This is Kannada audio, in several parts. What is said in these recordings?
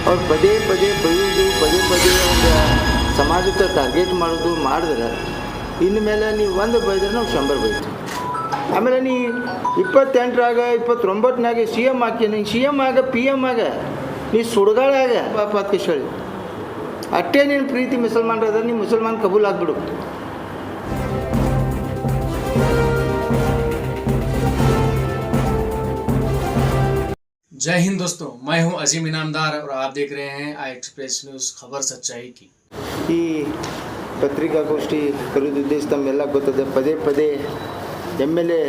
ಅವ್ರು ಪದೇ ಪದೇ ಬೈಯೋದು ಪದೇ ಪದೇ ಒಂದು ಸಮಾಜಕ್ಕೆ ಟಾರ್ಗೆಟ್ ಮಾಡೋದು ಮಾಡಿದ್ರೆ ಇನ್ಮೇಲೆ ನೀವು ಒಂದು ಬೈದ್ರೆ ನಾವು 100 ಬೈತೀವಿ. ಆಮೇಲೆ ನೀ 28ರಾಗ 29ನಾಗ ಸಿ ಎಮ್ ಹಾಕಿ ನೀ ಸಿ ಎಮ್ ಆಗ ಪಿ ಎಮ್ ಆಗ ನೀ ಸುಡುಗಾಳಾಗ ಪಾಪ ಅದಕ್ಕೆ ಹೇಳಿ ಅಷ್ಟೇ ನೀನು ಪ್ರೀತಿ ಮುಸಲ್ಮಾನರಾದ್ರೆ ನೀ ಮುಸಲ್ಮಾನ್ ಕಬೂಲ್ ಆಗಿಬಿಡು. जय हिंद दोस्तों, मैं हूं अजीम इनामदार और आप देख रहे हैं आई एक्सप्रेस न्यूज़, खबर सच्चाई की। ಈ ಪತ್ರಿಕಾಗೋಷ್ಠಿ ಕರೆದ ಉದ್ದೇಶ ತಮ್ಮೆಲ್ಲ ಗೊತ್ತದೆ. ಪದೇ ಪದೇ MLA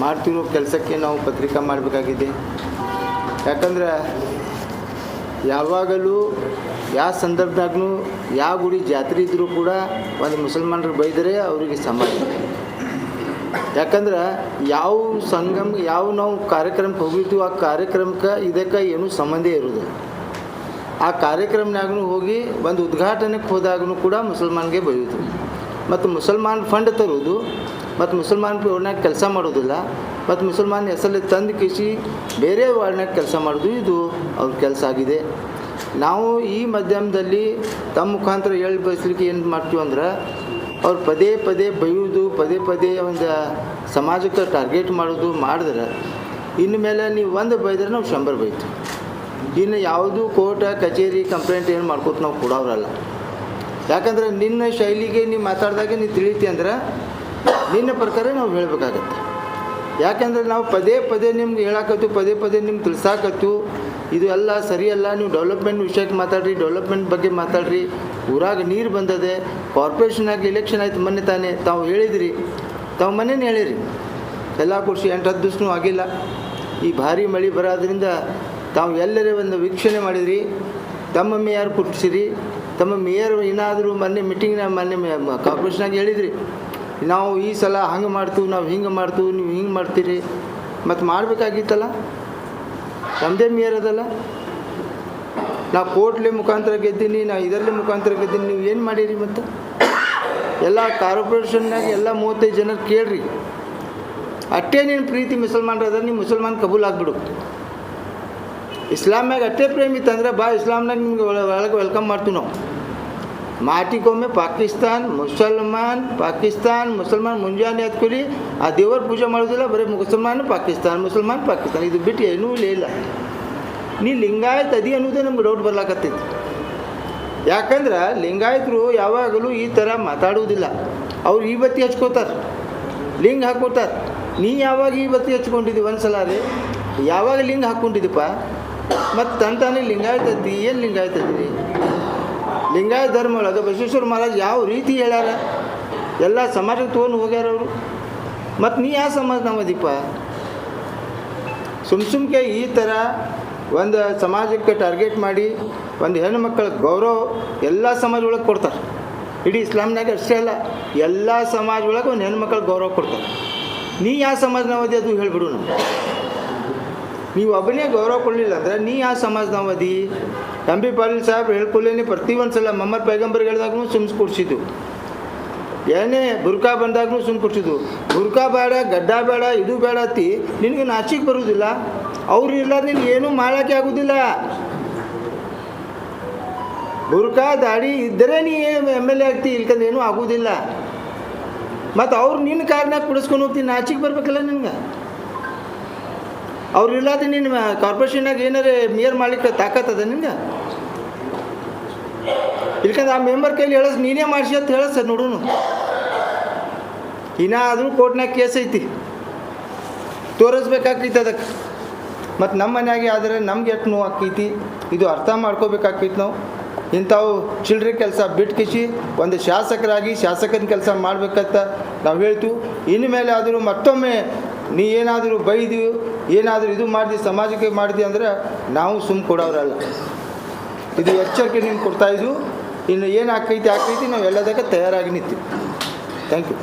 ಮಾಡ್ತಿರೋ ಕೆಲಸಕ್ಕೆ ನಾವು ಪತ್ರಿಕಾ ಮಾಡಬೇಕಾಗಿದೆ. ಯಾಕಂದ್ರೆ ಯಾವಾಗಲೂ ಯಾವ ಸಂದರ್ಭದಾಗೂ ಯಾವ ಗುಡಿ ಜಾತ್ರೆ ಇದ್ದರೂ ಕೂಡ ಒಂದು ಮುಸಲ್ಮಾನರು ಬೈದರೆ ಅವರಿಗೆ ಸಮಾಜ. ಯಾಕಂದ್ರೆ ಯಾವ ಸಂಗಮ ಯಾವ ನಾವು ಕಾರ್ಯಕ್ರಮಕ್ಕೆ ಹೋಗಿರ್ತೀವಿ ಆ ಕಾರ್ಯಕ್ರಮಕ್ಕೆ ಇದಕ್ಕೆ ಏನೂ ಸಂಬಂಧ ಇರೋದಿಲ್ಲ. ಆ ಕಾರ್ಯಕ್ರಮನಾಗೂ ಹೋಗಿ ಒಂದು ಉದ್ಘಾಟನೆಗೆ ಹೋದಾಗೂ ಕೂಡ ಮುಸಲ್ಮಾನ್ಗೆ ಬೈಯೋದು ಮತ್ತು ಮುಸಲ್ಮಾನ್ ಫಂಡ್ ತರೋದು ಮತ್ತು ಮುಸಲ್ಮಾನ್ ವಾರ್ಡ್ನಾಗ ಕೆಲಸ ಮಾಡೋದಿಲ್ಲ ಮತ್ತು ಮುಸಲ್ಮಾನ್ ಹೆಸರಲ್ಲಿ ತಂದು ಕಿಸಿ ಬೇರೆ ವಾರ್ಡ್ನಾಗ ಕೆಲಸ ಮಾಡೋದು ಇದು ಅವ್ರ ಕೆಲಸ ಆಗಿದೆ. ನಾವು ಈ ಮಾಧ್ಯಮದಲ್ಲಿ ತಮ್ಮ ಮುಖಾಂತರ ಹೇಳಿ ಬಯಸಲಿಕ್ಕೆ ಏನು ಮಾಡ್ತೀವಿ ಅಂದ್ರೆ ಅವ್ರು ಪದೇ ಪದೇ ಬೈಯೋದು ಪದೇ ಪದೇ ಒಂದು ಸಮಾಜಕ್ಕೆ ಟಾರ್ಗೆಟ್ ಮಾಡೋದು ಮಾಡಿದ್ರೆ ಇನ್ಮೇಲೆ ನೀವು ಒಂದು ಬೈದ್ರೆ ನಾವು 100 ಬೈತೀವಿ. ಇನ್ನು ಯಾವುದೂ ಕೋರ್ಟ ಕಚೇರಿ ಕಂಪ್ಲೇಂಟ್ ಏನು ಮಾಡ್ಕೋತ ನಾವು ಕೊಡೋರಲ್ಲ. ಯಾಕಂದ್ರೆ ನಿನ್ನ ಶೈಲಿಗೆ ನೀವು ಮಾತಾಡಿದಾಗೆ ನೀವು ತಿಳಿತಿ ಅಂದ್ರೆ ನಿನ್ನ ಪ್ರಕಾರ ನಾವು ಹೇಳಬೇಕಾಗತ್ತೆ. ಯಾಕಂದ್ರೆ ನಾವು ಪದೇ ಪದೇ ನಿಮ್ಗೆ ಹೇಳಾಕತ್ತು ಪದೇ ಪದೇ ನಿಮ್ಗೆ ತಿಳ್ಸಾಕತ್ತು ಇದು ಎಲ್ಲ ಸರಿಯಲ್ಲ. ನೀವು ಡೆವಲಪ್ಮೆಂಟ್ ವಿಷಯಕ್ಕೆ ಮಾತಾಡ್ರಿ, ಡೆವಲಪ್ಮೆಂಟ್ ಬಗ್ಗೆ ಮಾತಾಡ್ರಿ. ಊರಾಗ ನೀರು ಬಂದದೆ, ಕಾರ್ಪೊರೇಷನಾಗ ಎಲೆಕ್ಷನ್ ಆಯ್ತು ಮೊನ್ನೆ ತಾನೇ, ತಾವು ಹೇಳಿದಿರಿ, ತಾವು ಮೊನ್ನೆನೇ ಹೇಳಿರಿ ಎಲ್ಲ ಕೊಡಿಸಿ 8-10 ದಿವಸನೂ ಆಗಿಲ್ಲ. ಈ ಭಾರಿ ಮಳೆ ಬರೋದ್ರಿಂದ ತಾವು ಎಲ್ಲರೇ ಒಂದು ವೀಕ್ಷಣೆ ಮಾಡಿದ್ರಿ. ತಮ್ಮ ಮೇಯರ್ ಕೊಟ್ಟಿಸಿರಿ, ತಮ್ಮ ಮೇಯರ್ ಏನಾದರೂ ಮೊನ್ನೆ ಮೀಟಿಂಗ್ನ ಮೊನ್ನೆ ಕಾರ್ಪೊರೇಷನಾಗ ಹೇಳಿದ್ರಿ ನಾವು ಈ ಸಲ ಹಂಗೆ ಮಾಡ್ತೀವಿ, ನಾವು ಹಿಂಗೆ ಮಾಡ್ತೀವಿ, ನೀವು ಹಿಂಗೆ ಮಾಡ್ತೀರಿ. ಮತ್ತು ಮಾಡಬೇಕಾಗಿತ್ತಲ್ಲ, ನಮ್ಮದೇ ಮೇಯರ್ ಅದಲ್ಲ. ನಾವು ಕೋರ್ಟ್ಲೆ ಮುಖಾಂತರ ಗೆದ್ದೀನಿ, ನಾವು ಇದರಲ್ಲಿ ಮುಖಾಂತರ ಗೆದ್ದೀನಿ, ನೀವು ಏನು ಮಾಡಿರಿ? ಮತ್ತು ಎಲ್ಲ ಕಾರ್ಪೊರೇಷನ್ನಾಗ ಎಲ್ಲ 35 ಜನ ಕೇಳ್ರಿ. ಅಷ್ಟೇ ನೀನು ಪ್ರೀತಿ ಮುಸಲ್ಮಾನರಾದ್ರೆ ನೀವು ಮುಸಲ್ಮಾನ್ ಕಬೂಲ್ ಆಗಿಬಿಡು. ಇಸ್ಲಾಮ್ನಾಗ ಅಷ್ಟೇ ಪ್ರೇಮ ಇತ್ತಂದ್ರೆ ಬಾ, ಇಸ್ಲಾಮ್ನಾಗ ನಿಮ್ಗೆ ಒಳಗೆ ವೆಲ್ಕಮ್ ಮಾಡ್ತೀವಿ ನಾವು. ಮಾಟಿಗೊಮ್ಮೆ ಪಾಕಿಸ್ತಾನ್ ಮುಸಲ್ಮಾನ್ ಮುಂಜಾನೆ ಹತ್ಕೊಲಿ ಆ ದೇವರ ಪೂಜೆ ಮಾಡೋದಿಲ್ಲ, ಬರೀ ಮುಸಲ್ಮಾನ್ ಪಾಕಿಸ್ತಾನ್ ಇದು ಬಿಟ್ಟು ಏನೂ ಇಲ್ಲ. ನೀ ಲಿಂಗಾಯತ್ ಅದಿ ಅನ್ನೋದೇ ನಮ್ಗೆ ಡೌಟ್ ಬರ್ಲಾಕತ್ತೈತಿ. ಯಾಕಂದ್ರೆ ಲಿಂಗಾಯತರು ಯಾವಾಗಲೂ ಈ ಥರ ಮಾತಾಡುವುದಿಲ್ಲ. ಅವ್ರು ಈ ಬತ್ತಿ ಹಚ್ಕೋತಾರೆ, ಲಿಂಗ ಹಾಕ್ಕೋತಾರೆ. ನೀ ಯಾವಾಗ ಈ ಬತ್ತಿ ಹಚ್ಕೊಂಡಿದ್ದಿ? ಒಂದು ಸಲ ರೀ ಯಾವಾಗ ಲಿಂಗ ಹಾಕ್ಕೊಂಡಿದ್ದೀಪ್ಪ? ಮತ್ತು ತಾನೇ ಲಿಂಗಾಯತ್ ಅದ್ದಿ? ಏನು ಲಿಂಗಾಯತ್ ಅದ್ದಿ? ಲಿಂಗಾಯತ ಧರ್ಮ ಒಳಗೆ ಬಸವೇಶ್ವರ ಮಹಾರಾಜ್ ಯಾವ ರೀತಿ ಹೇಳ್ಯಾರ ಎಲ್ಲ ಸಮಾಜಕ್ಕೆ ತೊಗೊಂಡು ಹೋಗ್ಯಾರ ಅವರು. ಮತ್ತು ನೀ ಯಾವ ಸಮಾಜ ನಾವದೀಪ? ಸುಮ್ಕೆ ಈ ಥರ ಒಂದು ಸಮಾಜಕ್ಕೆ ಟಾರ್ಗೆಟ್ ಮಾಡಿ ಒಂದು ಹೆಣ್ಣು ಮಕ್ಕಳ ಗೌರವ ಎಲ್ಲ ಸಮಾಜ ಒಳಗೆ ಕೊಡ್ತಾರೆ. ಇಡೀ ಇಸ್ಲಾಮ್ನಾಗ ಅಷ್ಟೇ ಅಲ್ಲ, ಎಲ್ಲ ಸಮಾಜ ಒಳಗೆ ಒಂದು ಹೆಣ್ಣು ಮಕ್ಕಳ ಗೌರವ ಕೊಡ್ತಾರೆ. ನೀ ಯಾವ ಸಮಾಜ ನಾವದಿ ಅದು ಹೇಳಿಬಿಡು. ನೀವು ಒಬ್ಬನೇ ಗೌರವ ಕೊಡಲಿಲ್ಲ ಅಂದರೆ ನೀ ಯಾವ ಸಮಾಜ ನಾವದಿ? ಎಂಬಿ ಪಾಟೀಲ್ ಸಾಹೇಬ್ ಹೇಳ್ಕೊಳ್ಳೇನೆ ಪ್ರತಿ ಒಂದು ಸಲ ಮೊಹಮ್ಮದ್ ಪೈಗಂಬರ್ಗೆ ಹೇಳಿದಾಗೂ ಸುಮ್ಸ್ ಕೊಡಿಸಿದ್ದು, ಏನೇ ಬುರ್ಕಾ ಬಂದಾಗೂ ಸುಮ್ ಕೊಡಿಸಿದ್ದು. ಬುರ್ಕಾ ಬೇಡ, ಗಡ್ಡ ಬೇಡ, ಇದು ಬೇಡ ಅತ್ತಿ ನಿನಗೆ ನಾಚಿಕೆ ಬರುವುದಿಲ್ಲ. ಅವ್ರು ಇಲ್ಲ ನಿನಗೆ ಏನೂ ಮಾಡೋಕ್ಕೆ ಆಗೋದಿಲ್ಲ. ಬುರ್ಕಾ ದಾಡಿ ಇದ್ದರೆ ನೀ MLA ಆಗ್ತಿ, ಇಲ್ಕಂದ್ರೆ ಏನೂ ಆಗೋದಿಲ್ಲ. ಮತ್ತು ಅವ್ರು ನಿನ್ನ ಕಾರ್ನಾಗ ಕುಡಿಸ್ಕೊಂಡು ಹೋಗ್ತೀನಿ, ನಾಚಿಕೆ ಬರ್ಬೇಕಲ್ಲ ನಿನ್ಗೆ. ಅವ್ರು ಇಲ್ಲಾದ್ರೆ ನಿನ್ನ ಕಾರ್ಪೊರೇಷನ್ನಾಗ ಏನಾರೇ ಮೇಯರ್ ಮಾಡ್ಲಿಕ್ಕೆ ತಾಕತ್ತದ ನಿನ್ಗೆ? ಇಲ್ಕಂದ್ರೆ ಆ ಮೆಂಬರ್ ಕೈಲಿ ಹೇಳಸ್ ನೀನೇ ಮಾಡಿಸಿ ಅಂತ ಹೇಳಸ್ ನೋಡೋನು. ಇನ್ನಾದರೂ ಕೋರ್ಟ್ನಾಗ ಕೇಸ್ ಐತಿ, ತೋರಿಸ್ಬೇಕಾಗ್ತೈತಿ ಅದಕ್ಕೆ. ಮತ್ತು ನಮ್ಮ ಮನೆಯಾಗೆ ಆದರೆ ನಮ್ಗೆ ಎಷ್ಟು ನೋವು ಆಕೈತಿ ಇದು ಅರ್ಥ ಮಾಡ್ಕೋಬೇಕಾಗ್ತೈತಿ. ನಾವು ಇಂಥವು ಚಿಲ್ಡ್ರಿ ಕೆಲಸ ಬಿಟ್ಕಿಸಿ ಒಂದು ಶಾಸಕರಾಗಿ ಶಾಸಕನ ಕೆಲಸ ಮಾಡ್ಬೇಕಂತ ನಾವು ಹೇಳ್ತೀವಿ. ಇನ್ಮೇಲೆ ಆದರೂ ಮತ್ತೊಮ್ಮೆ ನೀ ಏನಾದರೂ ಬೈದು ಏನಾದರೂ ಇದು ಮಾಡಿದಿ ಸಮಾಜಕ್ಕೆ ಮಾಡಿದಿ ಅಂದರೆ ನಾವು ಸುಮ್ಮ ಕೊಡೋರಲ್ಲ. ಇದು ಎಚ್ಚರಿಕೆ ನಿಮ್ಗೆ ಕೊಡ್ತಾಯಿದ್ವು. ಇನ್ನು ಏನು ಆಕೈತಿ ನಾವು ಎಲ್ಲದಕ್ಕೆ ತಯಾರಾಗಿ ನಿಂತೀವಿ. Thank you.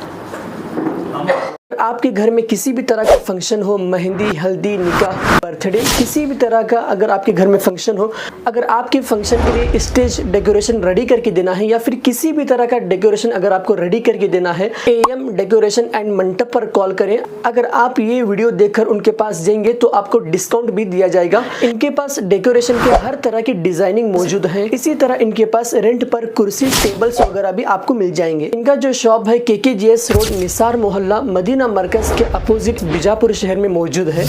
आपके घर में किसी भी तरह का फंक्शन हो, मेहंदी, हल्दी, निकाह, बर्थडे, किसी भी तरह का अगर आपके घर में फंक्शन हो, अगर आपके फंक्शन के लिए स्टेज डेकोरेशन रेडी करके देना है या फिर किसी भी तरह का डेकोरेशन अगर आपको रेडी करके देना है, AM डेकोरेशन एंड मंडप पर कॉल करें। अगर आप ये वीडियो देखकर उनके पास जाएंगे तो आपको डिस्काउंट भी दिया जाएगा। इनके पास डेकोरेशन के हर तरह की डिजाइनिंग मौजूद है। इसी तरह इनके पास रेंट पर कुर्सी, टेबल्स वगैरह भी आपको मिल जाएंगे। इनका जो शॉप है KKGS रोड, निसार मोहल्ला, मदीना मरकज के अपोजिट बीजापुर शहर में मौजूद है।